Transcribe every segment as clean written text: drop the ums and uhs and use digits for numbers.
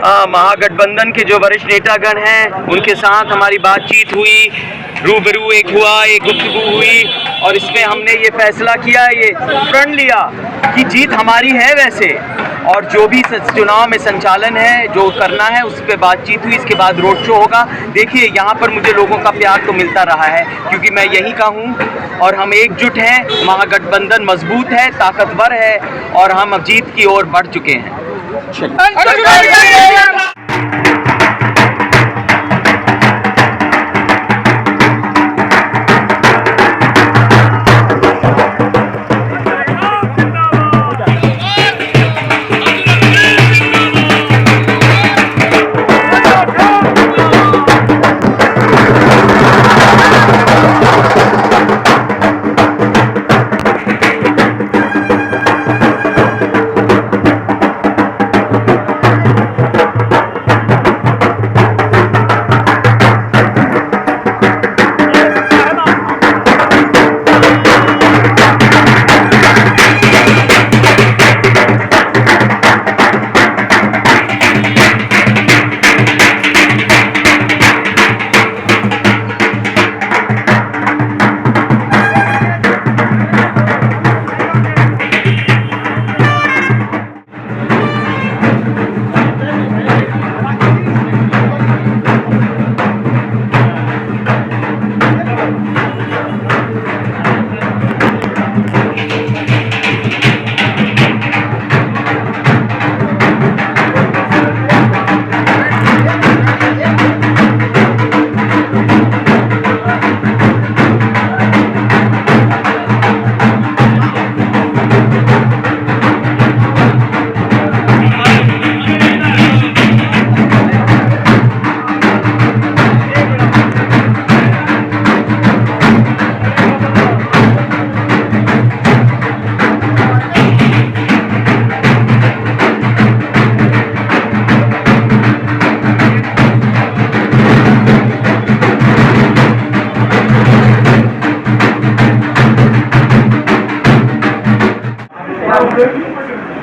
महागठबंधन के जो वरिष्ठ नेतागण हैं उनके साथ हमारी बातचीत हुई, रूबरू एक गुफ्तगू हुई और इसमें हमने ये फैसला किया, ये प्रण लिया कि जीत हमारी है वैसे, और जो भी चुनाव में संचालन है जो करना है उस पर बातचीत हुई। इसके बाद रोड शो होगा। देखिए यहाँ पर मुझे लोगों का प्यार तो मिलता रहा है क्योंकि मैं यहीं का हूँ और हम एकजुट हैं। महागठबंधन मजबूत है, ताकतवर है और हम अब जीत की ओर बढ़ चुके हैं।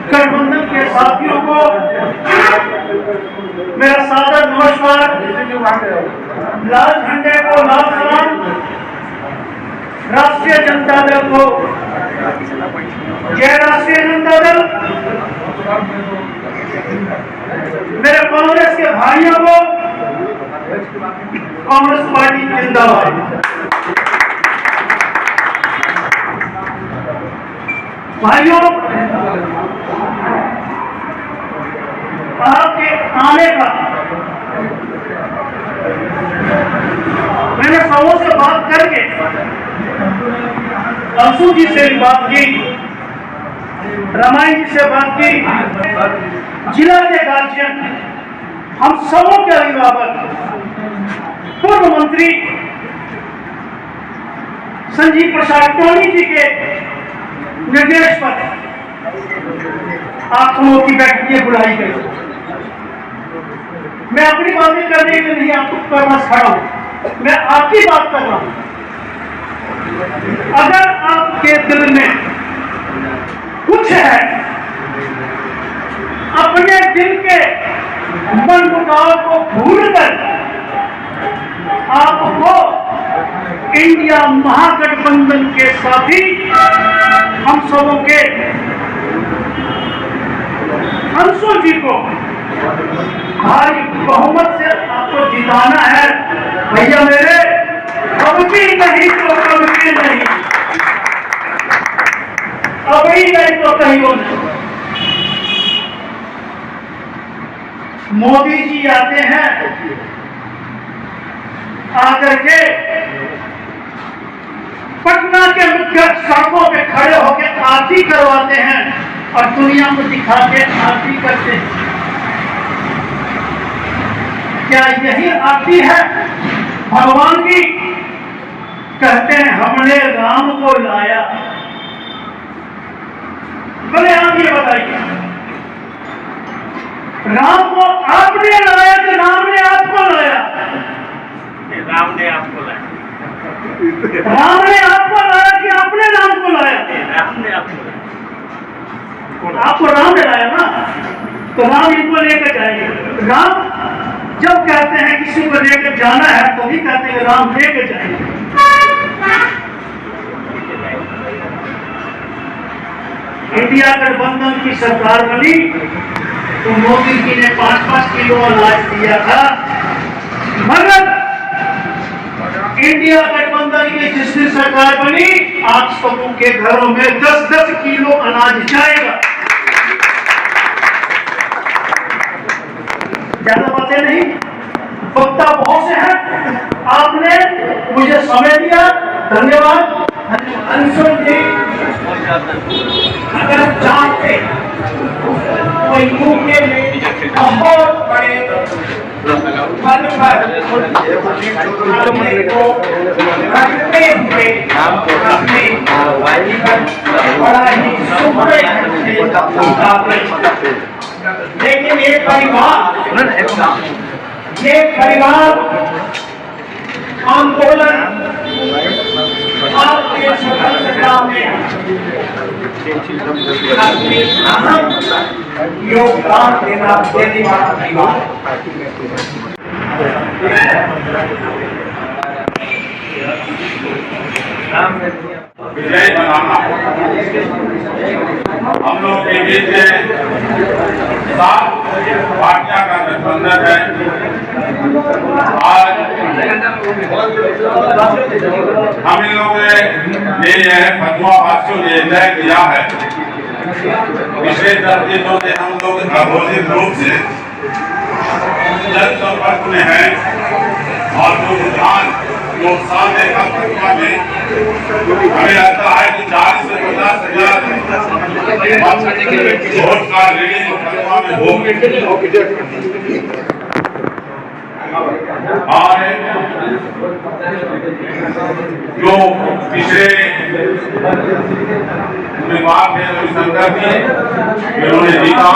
गठबंधन के साथियों को मेरा सादर नमस्कार, लाल झंडे को लाल सलाम, राष्ट्रीय जनता दल को जय राष्ट्रीय जनता दल, मेरे कांग्रेस के भाइयों को कांग्रेस पार्टी जिंदाबाद। भाइयों, आपके आने का मैंने सबों से बात करके अंशु जी से भी बात की, रामायण जी से बात की, जिला के गार्जियन, हम सबों के अभिभावक, पूर्व मंत्री संजीव प्रसाद टोनी जी के निर्देश पर आप सबों की बैठकें बुलाई गई। मैं अपनी बातें करने के लिए आपको पास खड़ा हूं, मैं आपकी बात कर रहा हूं। अगर आपके दिल में कुछ है, अपने दिल के मनमुटाव को भूलकर आपको इंडिया महागठबंधन के साथी हम सबों के अंशु जी को भारी बहुमत से आपको जिताना है। भैया मेरे, अब भी नहीं तो कभी नहीं, अभी नहीं तो कहीं नहीं। मोदी जी आते हैं, आकर के पटना के मुख्य सड़कों पे खड़े होकर आरती करवाते हैं और दुनिया को दिखा के आरती करते हैं। क्या यही आरती है भगवान की? कहते हैं हमने राम को लाया। बोले आप ये बताइए, राम को आपने लाया कि राम ने आपको लाया? राम ने आपको लाया। राम ने आपको लाया कि आपने राम को लाया? राम ने आपको लाया। आपको राम ने लाया ना, तो राम इनको लेकर जाएंगे। राम तभी कहते हैं राम लेके जाएंगे। इंडिया गठबंधन की सरकार बनी तो मोदी जी ने 5-5 किलो अनाज दिया था, मगर इंडिया गठबंधन की जिस दिन सरकार बनी आप सबों के घरों में 10-10 किलो अनाज जाएगा। ज्यादा बातें नहीं, वक्ता बहुत से हैं, आपने मुझे समय दिया, धन्यवाद। अंशुल जी अगर चाहते तो यूके में बहुत बड़े पद पर अपने को रखते हुए अपने बड़ा ही सुखमय से, लेकिन ये परिवार आंदोलन आपके स्वतंत्रता में अपनी अहम योगदान देने वाला परिवार। विजय मनाना हम लोग के बीच में 7 पार्टियां का गठबंधन है। आज हम इन लोगों ने ये फतवा वास्तव ये तय किया है, पिछले 10 दिनों से हम लोग अघोषित रूप से जनसंपर्क में हैं और जो रुझान जो सामने का फतवा में हमें लगता है कि 40 से 50 हजार वोट का रीडिंग फतवा में हो। और जो पिछले उम्मीदवार थे रविशंकर जी, जिन्होंने जीता,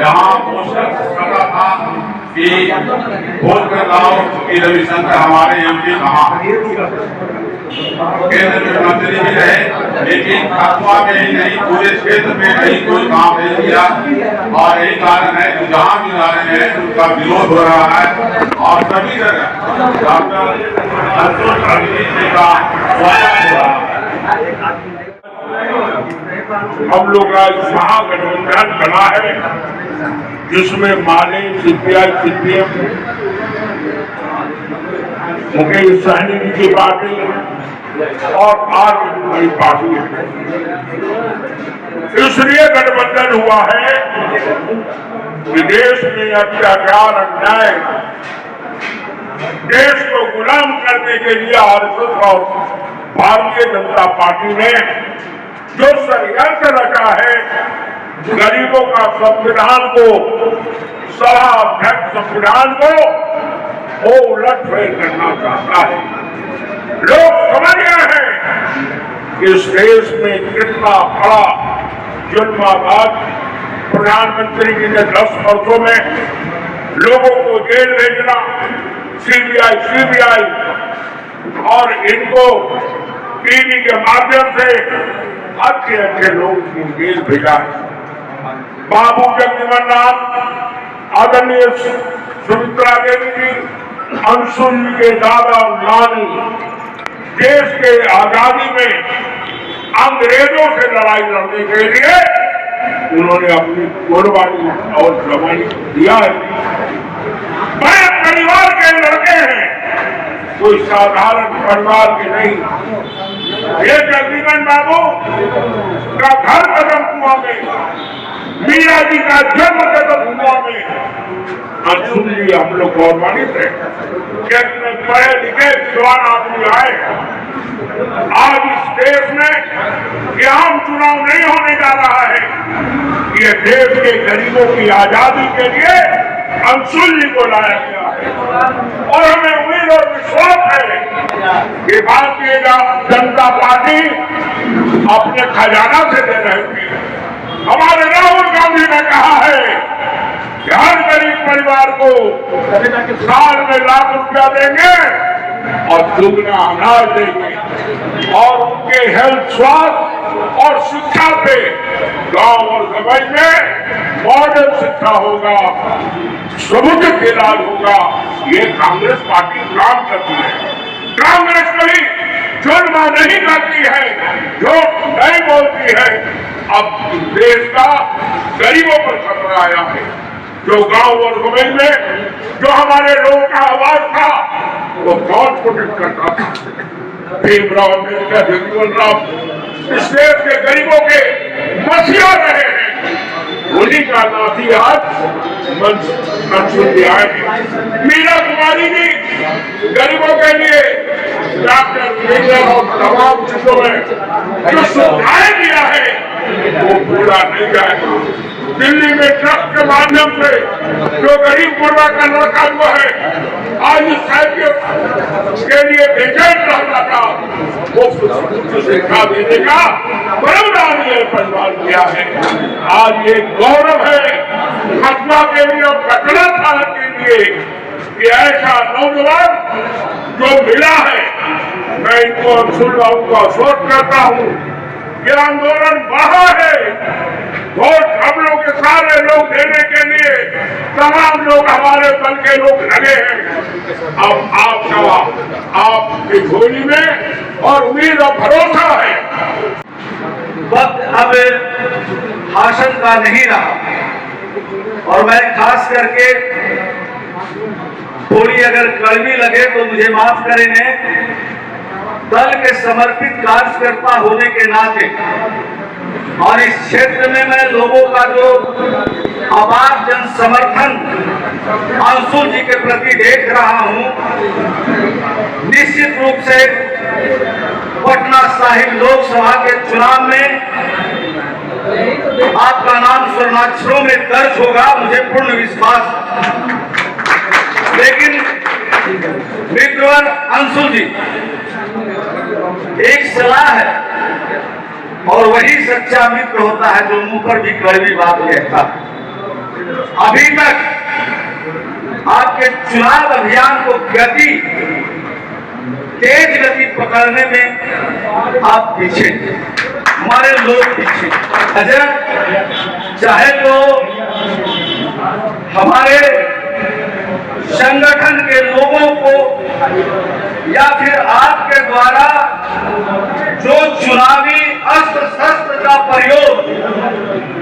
यहाँ पोस्टर लगा था कि वोट कर लाओ कि रविशंकर हमारे एमपी कहाँ है। केंद्र में मंत्री भी रहे, लेकिन फतवा में ही नहीं पूरे क्षेत्र में कहीं कोई काम नहीं किया। और यही कारण है कि जहाँ भी जा रहे हैं उनका विरोध हो रहा है और सभी जगह डॉक्टर संतोष अभिजीत जी का स्वागत हो रहा है। हम लोग आज महागठबंधन बना है जिसमें माले, सीपीआई, सीपीएम, मुकेश सहनी जी की पार्टी और आज बड़ी पार्टी है। इसलिए गठबंधन हुआ है कि देश में अत्याचार, अन्याय, देश को गुलाम करने के लिए आरएसएस और भारतीय जनता पार्टी ने जो षड्यंत्र रचा है, गरीबों का संविधान को, सभा अध्यक्ष संविधान को वो उलटफेर करना चाहता है। लोग समझ गए हैं कि इस देश में कितना बड़ा जुल्माबाद प्रधानमंत्री जी ने 10 वर्षों में लोगों को जेल भेजना, सीबीआई और इनको टीवी के माध्यम से अच्छे लोग को जेल भेजा है। बाबू जगजीवन राम, आदरणीय सुमित्रा देवी जी, अंशुल जी के दादा और नानी देश के आजादी में अंग्रेजों से लड़ाई लड़ने के लिए उन्होंने अपनी कुर्बानी और जवानी दिया है। बड़े परिवार के लड़के हैं, कोई साधारण परिवार के नहीं। ये जगजीवन बाबू का घर कदम कुआं में, मीरा जी का जन्म कदम कुआं में। अंशुल जी हम लोग गौरवान्वित है कि इतने पढ़े लिखे जवान आदमी आए। आज इस देश में ये आम चुनाव नहीं होने जा रहा है, ये देश के गरीबों की आजादी के लिए अंशुल जी को लाया गया है। और हमें उम्मीद और विश्वास है कि भारतीय जनता पार्टी अपने खजाना से दे रहे थे। हमारे राहुल गांधी ने कहा है कि हर गरीब परिवार को साल में लाख रुपया देंगे और दुगना अनाज देंगे और उनके हेल्थ स्वास्थ्य और शिक्षा पे गांव और समाज में मॉडर्न शिक्षा होगा, समुचित इलाज होगा। ये कांग्रेस पार्टी काम करती है। कांग्रेस कभी जुर्म नहीं करती है, झूठ नहीं बोलती है। अब देश का गरीबों पर खतरा आया है। जो गांव और समाज में जो हमारे लोगों का आवाज था वो कौन प्रोटेक्ट करता था? भीमराव अम्बेडकर, जगजीवन राम इस देश के गरीबों के मसीहा रहे हैं। उन्हीं का नाती आज मंसूर आए हैं। मीरा कुमारी जी गरीबों के लिए डॉक्टर और तमाम चीजों में जो सुधार दिया है वो पूरा नहीं जाएगा। दिल्ली में ट्रस्ट के माध्यम से जो गरीब गुरबा का लड़का हुआ है, आज इस साहित्य के लिए बेचैन रहता था, वो शिक्षा देने का बरमदान ये परिवार किया है। आज ये गौरव है खतमा के लिए और कटरा थाना के लिए कि ऐसा नौजवान जो मिला है। मैं इनको अब्दुल बाबू को आश्वस्त करता हूँ कि आंदोलन बढ़ा है। वोट हम लोग के सारे लोग देने के लिए तमाम लोग हमारे दल के लोग लगे हैं। अब आपकी झोली में और उम्मीद और भरोसा है। वक्त अब भाषण का नहीं रहा और मैं खास करके थोड़ी अगर कड़वी लगे तो मुझे माफ करें। दल के समर्पित कार्यकर्ता होने के नाते और इस क्षेत्र में मैं लोगों का जो अपार जन समर्थन अंशुल जी के प्रति देख रहा हूं, निश्चित रूप से पटना साहिब लोकसभा के चुनाव में आपका नाम स्वर्णाक्षरों में दर्ज होगा, मुझे पूर्ण विश्वास है। लेकिन मित्रवर अंशुल जी, एक सलाह है और वही सच्चा मित्र होता है जो मुंह पर भी कड़वी बात कहता है। अभी तक आपके चुनाव अभियान को तेज गति पकड़ने में आप पीछे, हमारे लोग पीछे। अच्छा, चाहे तो हमारे संगठन के लोगों को या फिर आपके द्वारा जो चुनावी अस्त्र शस्त्र का प्रयोग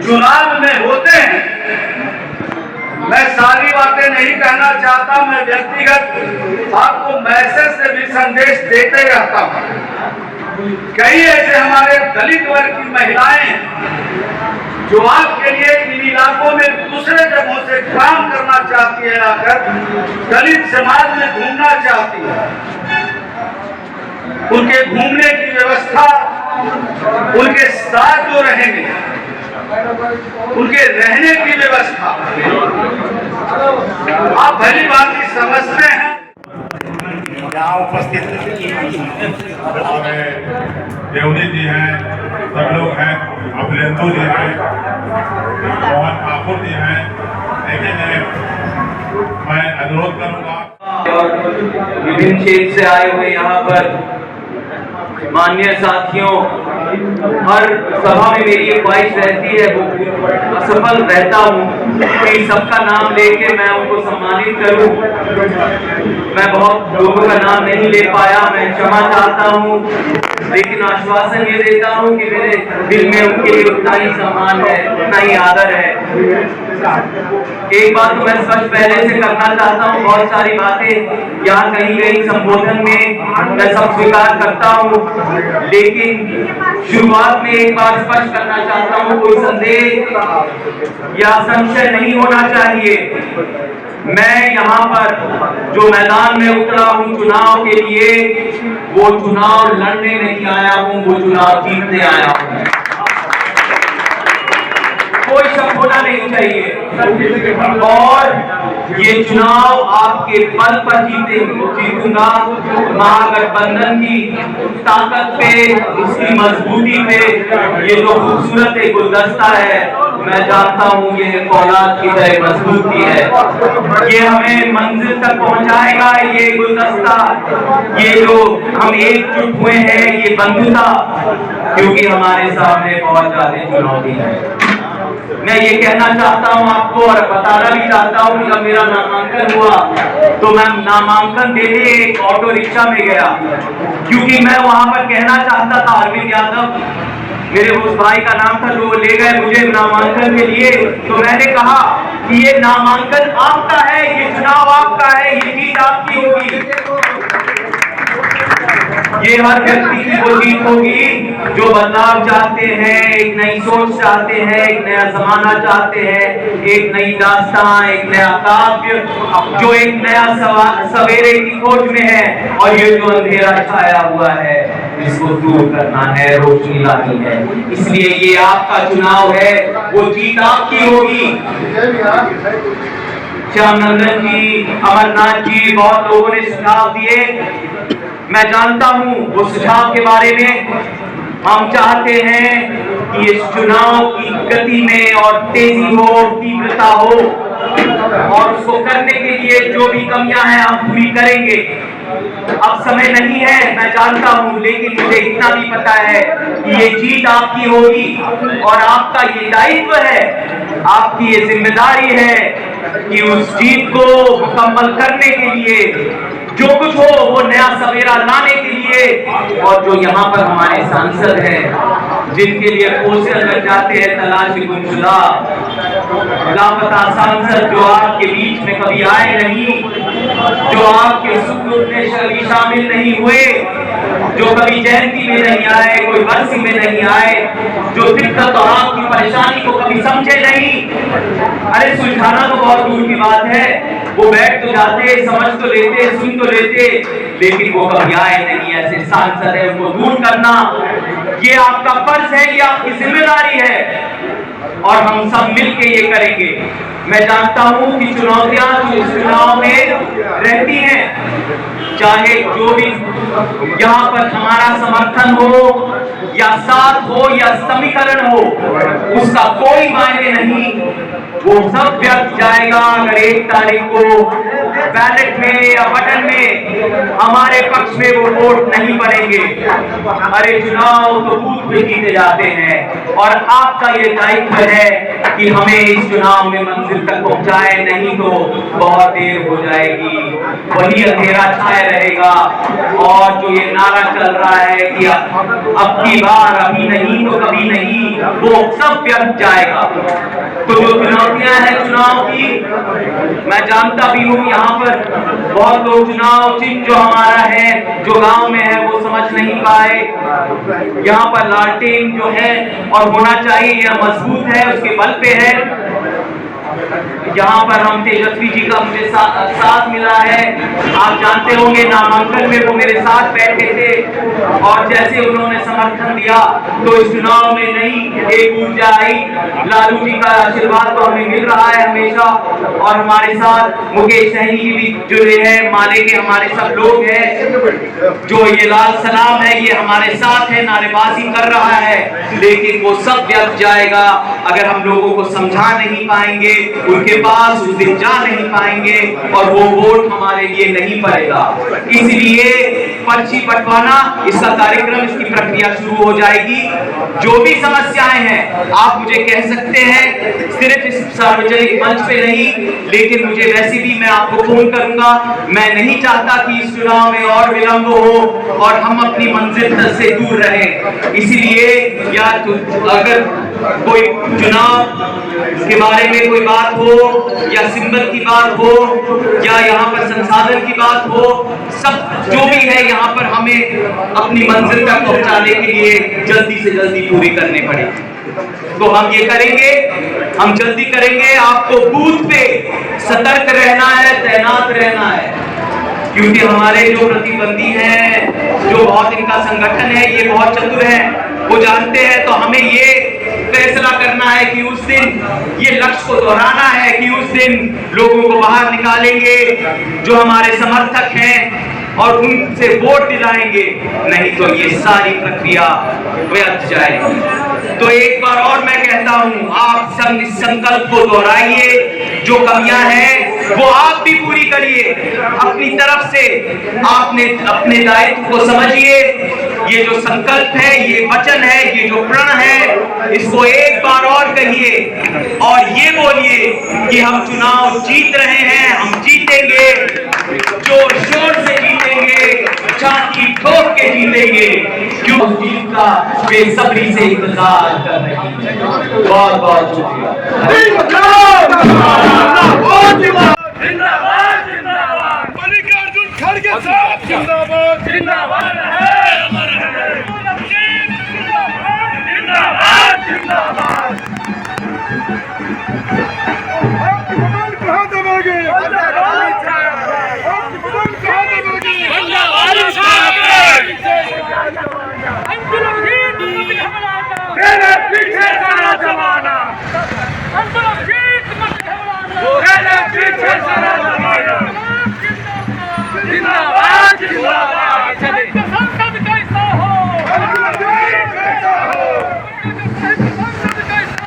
चुनाव में होते हैं, मैं सारी बातें नहीं कहना चाहता। मैं व्यक्तिगत आपको मैसेज से भी संदेश देते रहता हूं। कई ऐसे हमारे दलित वर्ग की महिलाएं जो आपके लिए इन इलाकों में दूसरे जगहों से काम करना चाहती है, आकर दलित समाज में घूमना चाहती है, उनके घूमने की व्यवस्था, उनके साथ जो रहेंगे उनके रहने की व्यवस्था आप भली भांति समझते हैं। यहाँ उपस्थित हमारे देवनी जी हैं, सब लोग हैं, अभिलेंदु जी हैं, मोहन ठाकुर जी हैं। लेकिन मैं अनुरोध करूँगा और विभिन्न क्षेत्र से आए हुए यहाँ पर माननीय साथियों, हर सभा में मेरी एक ख्वाहिश रहती है, वो असफल रहता हूँ कि सबका नाम लेके मैं उनको सम्मानित करूँ। मैं बहुत लोगों का नाम नहीं ले पाया, मैं क्षमा चाहता हूँ, लेकिन आश्वासन ये देता हूँ कि मेरे दिल में उनके लिए उतना ही सम्मान है, उतना ही आदर है। एक बात तो मैं स्पष्ट पहले से करना चाहता हूँ, बहुत सारी बातें यहाँ कहीं संबोधन में मैं सब स्वीकार करता हूँ, लेकिन शुरुआत में एक बात स्पष्ट करना चाहता हूँ, कोई संदेह या संशय नहीं होना चाहिए। मैं यहाँ पर जो मैदान में उतरा हूँ चुनाव के लिए, वो चुनाव लड़ने नहीं आया हूँ, वो चुनाव जीतने आया हूँ। कोई शक होना नहीं चाहिए। और ये चुनाव आपके बल पर जीतूंगा। महागठबंधन की ताकत पे, इसकी मजबूती पे, ये जो खूबसूरत एक गुलदस्ता है, मैं जानता हूँ ये फौलाद की तरह मजबूती है। ये हमें मंजिल तक पहुँचाएगा। ये गुलदस्ता, ये जो हम एकजुट हुए हैं, ये बंधुता क्योंकि हमारे सामने बहुत ज्यादा चुनौती है। मैं ये कहना चाहता हूं आपको और बताना भी चाहता हूं, जब मेरा नामांकन हुआ तो मैं नामांकन देने एक ऑटो रिक्शा में गया, क्योंकि मैं वहां पर कहना चाहता था, अरविंद यादव मेरे उस भाई का नाम था जो ले गए मुझे नामांकन के लिए, तो मैंने कहा कि ये नामांकन आपका है, ये चुनाव आपका है, ये जीत आपकी होगी। ये हर व्यक्ति की वो जीत होगी जो बदलाव चाहते हैं, एक नई सोच चाहते हैं, एक नया जमाना चाहते हैं, एक नई दास्तां, एक नया काव्य, जो एक नया सवेरे की खोज में है, और ये जो अंधेरा छाया हुआ है इसको दूर करना है, रोशनी लानी है। इसलिए ये आपका चुनाव है, वो जीत आपकी होगी। श्याम नंदन जी, अमरनाथ जी, बहुत लोगों ने सुझाव दिए, मैं जानता हूं वो सुझाव के बारे में। हम चाहते हैं कि इस चुनाव की गति में और तेजी हो, तीव्रता हो, और उसको करने के लिए जो भी कमियां हैं हम पूरी करेंगे। अब समय नहीं है, मैं जानता हूं, लेकिन मुझे इतना भी पता है कि ये जीत आपकी होगी, और आपका ये दायित्व है, आपकी ये जिम्मेदारी है कि उस जीत को मुकम्मल करने के लिए जो कुछ हो वो नया सवेरा लाने के लिए। और जो यहाँ पर हमारे सांसद हैं जिनके लिए पोस्टर लग जाते हैं तलाशी गुमशुदा, लापता सांसद जो आपके बीच में कभी आए नहीं, जो आपके सुख दुख में कभी शामिल नहीं हुए, जो कभी जयंती में नहीं आए, कोई बरसी में नहीं आए, जो दिक्कत और आपकी परेशानी को कभी समझे नहीं। अरे सुलझाना तो बहुत दूर की बात है, वो बैठ तो जाते, समझ तो लेते, सुन तो लेते, लेकिन वो कभी आए नहीं। ऐसे सांसद है, उनको दूर करना ये आपका फर्ज है, ये आपकी जिम्मेदारी है, और हम सब मिलके ये करेंगे। मैं जानता हूं कि चुनौतियां जो इस चुनाव में रहती हैं, चाहे जो भी यहाँ पर हमारा समर्थन हो या साथ हो या समीकरण हो, उसका कोई मायने नहीं, वो सब व्यर्थ जाएगा अगर 1 तारीख को बैलेट में या बटन में हमारे पक्ष में वो वोट नहीं पड़ेंगे। अरे चुनाव तो बूथ पे जीते जाते हैं, और आपका ये दायित्व है कि हमें इस चुनाव में मंजिल तक पहुंचाए, नहीं तो बहुत देर हो जाएगी, वही अंधेरा छाया रहेगा। और जो ये नारा चल रहा है कि अब की बार अभी नहीं तो कभी नहीं, वो सब व्यर्थ जाएगा। तो जो चुनौतियां हैं चुनाव की, मैं जानता भी हूँ यहाँ पर बहुत लोग चुनाव चिन्ह जो हमारा है, जो गांव में है, वो समझ नहीं पाए। यहाँ पर लालटेन जो है और होना चाहिए, यह मजबूत है, उसके बल पे है। यहाँ पर हम तेजस्वी जी का मुझे साथ मिला है, आप जानते होंगे नामांकन में वो मेरे साथ बैठे थे, और जैसे उन्होंने समर्थन दिया तो इस चुनाव में नई एक ऊर्जा आई। लालू जी का आशीर्वाद तो हमें मिल रहा है हमेशा, और हमारे साथ मुकेश सहनी जी भी जुड़े हैं, माले के हमारे सब लोग हैं, जो ये लाल सलाम है ये हमारे साथ है, नारेबाजी कर रहा है, लेकिन वो सब व्यर्थ जाएगा अगर हम लोगों को समझा नहीं पाएंगे, उनके पास उस दिन जा नहीं पाएंगे, और वो वोट हमारे लिए नहीं पड़ेगा। इसलिए पर्ची बंटवाना, इसका कार्यक्रम, इसकी प्रक्रिया शुरू हो जाएगी। जो भी समस्याएं हैं आप मुझे कह सकते हैं, सिर्फ इस सार्वजनिक मंच पे नहीं, लेकिन मुझे वैसे भी मैं आपको फोन करूंगा। मैं नहीं चाहता कि इस चुनाव में और विलंब हो और हम अपनी मंजिल से दूर रहें। इसलिए या अगर कोई चुनाव के बारे में कोई बात हो, या सिंबल की बात हो, या यहाँ पर संसाधन की बात हो, सब जो भी है यहाँ पर हमें अपनी मंजिल तक पहुँचाने के लिए जल्दी से जल्दी पूरी करनी पड़ेगी। तो हम ये करेंगे, हम जल्दी करेंगे। आपको बूथ पे सतर्क रहना है, तैनात रहना है, क्योंकि हमारे जो प्रतिबंधी हैं, जो बहुत इनका संगठन है, ये बहुत चतुर है, वो जानते हैं। तो हमें ये फैसला करना है कि उस दिन ये लक्ष्य को दोहराना है कि उस दिन लोगों को बाहर निकालेंगे जो हमारे समर्थक हैं, और उनसे वोट दिलाएंगे, नहीं तो ये सारी प्रक्रिया व्यर्थ जाएगी। तो एक बार और मैं कहता हूं, आप सब इस संकल्प को दोहराइए, जो कमियां हैं वो आप भी पूरी करिए अपनी तरफ से। आपने अपने दायित्व को समझिए, ये जो संकल्प है, ये वचन है, जो प्रण है इसको एक बार और कहिए और ये बोलिए कि हम चुनाव जीत रहे हैं, हम जीतेंगे, जोर शोर से जीतेंगे, छाती ठोक के जीतेंगे, क्यों जीत का बेसब्री से इंतजार कर रहे हैं। बहुत बहुत शुक्रिया। मल्लिकार्जुन खड़गे साहब जिंदाबाद जिंदाबाद है अमर है जिंदाबाद जिंदाबाद कहाँ दबाओगे मेरे पीछे सारा जमाना मेरे पीछे सारा जमाना जिंदाबाद जिंदाबाद संसद कैसा हो कैसा हो कैसा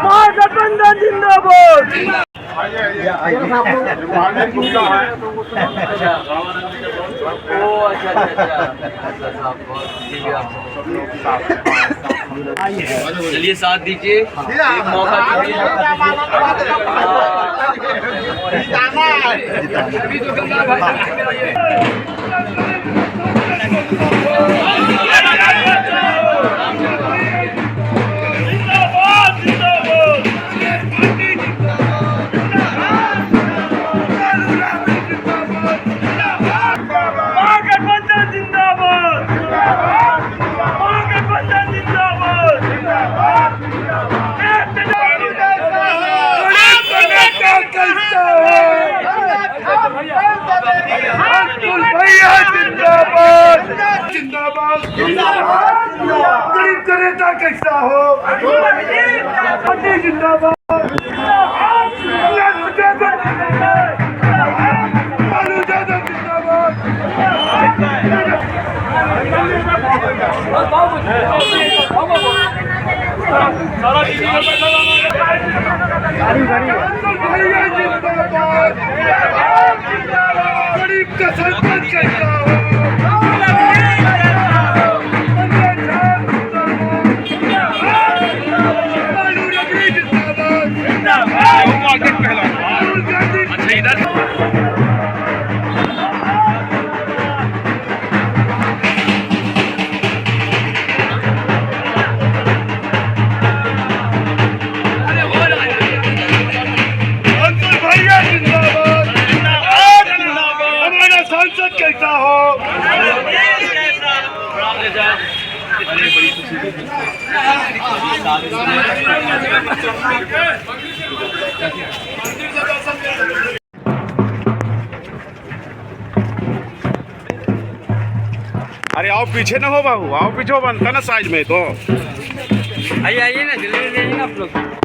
महागठबंधन जिंदाबाद। चलिए साथ दीजिए, एक मौका गरीब करेगा कैसा हो, जिंदाबाद। गरीब का सरपंच कैसा हो, कैसा हो। अरे आओ पीछे ना हो बाबू, आओ पीछे हो, बनता ना साइज में तो आइए ना, जल्दी आप लोग।